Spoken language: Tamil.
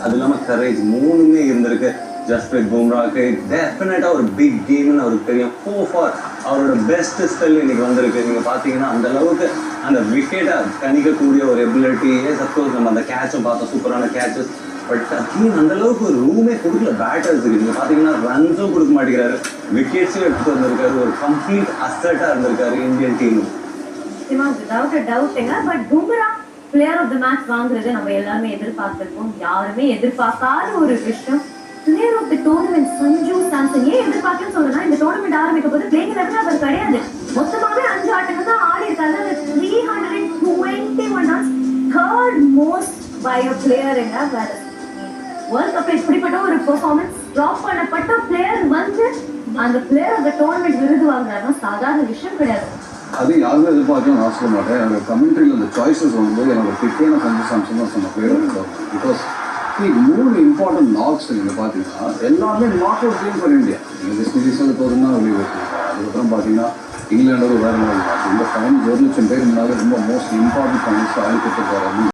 அது இல்லாம கரேஜ் மூணுமே இருந்திருக்கு. ஜஸ்பிரீத் பும்ராக்கு டெஃபினட்டா ஒரு பிக் கேம்னு அவருக்கு தெரியும். ஃபார் அவரோட பெஸ்ட் ஸ்பெல் இன்னைக்கு வந்திருக்கு. நீங்க பாத்தீங்கன்னா அந்த அளவுக்கு அந்த விக்கெட்டை கணிக்கக்கூடிய ஒரு எபிலிட்டி. சப்போஸ் நம்ம அந்த கேட்சும் பார்த்தோம், சூப்பரான கேட்சஸ். பட் அகெயின் அந்த அளவுக்கு ஒரு ரூமே கொடுக்கல பேட்டர்ஸுக்கு. நீங்க பாத்தீங்கன்னா ரன்ஸும் கொடுக்க மாட்டேங்கிறாரு, விக்கெட்ஸும் எடுத்துட்டு வந்திருக்காரு. ஒரு கம்ப்ளீட் அசட்டா இருந்திருக்காரு இந்தியன் டீம். வித்வுட் அ டவுட்டுங்க. But Bumrah player of the match வாங்குறது நம்ம எல்லாருமே எதிர்பார்த்திருக்கோம். யாருமே எதிர்பார்க்காத ஒரு விஷயம். Player of the tournament Sanju Samson. ஏன் எதிர்பார்க்கன்னு சொல்றேன்னா, இந்த டோர்னமெண்ட் ஆரம்பிக்க போது பிளேயிங் லெவல் அவர் கிடையாது. மொத்தமாவே 5 ஆட்டங்கள் தான் ஆடி இருக்காரு. 321 runs, third most by a பிளேயருங்க. வேர்ல்ட் கப்ல இப்படிப்பட்ட ஒரு பெர்ஃபார்மன்ஸ், டிராப் பண்ணப்பட்ட பிளேயர் வந்து அந்த பிளேயர் ஆஃப் த டோர்னமெண்ட் விருது வாங்குறாருன்னா சாதாரண விஷயம் கிடையாது. அது யாருமே எதிர்பார்க்கணும் நான் சொல்ல மாட்டேன். என்னோட கமெண்ட்ரியில் அந்த சாய்ஸஸ் வரும்போது என்னோட பிக்கே நான் சஞ்சு சாம்சன் தான் சொன்ன பிளேயர். பிகாஸ் 3 இம்பார்ட்டன்ட் நாக்ஸ் நீங்கள் பார்த்தீங்கன்னா எல்லாமே knock out game for India. நீங்கள் வெஸ்ட் இண்டீஸில் போதுன்னா வெளியே வச்சுருக்காங்க. அதுக்கப்புறம் பார்த்தீங்கன்னா இங்கிலாண்டோட வேறு நாள் இந்த ஃபைனல் 1,00,000 பேர் முன்னாடி ரொம்ப மோஸ்ட் இம்பார்ட்டன்ட் ஃபைனல்ஸ் ஆகிட்டு போகிறாங்க.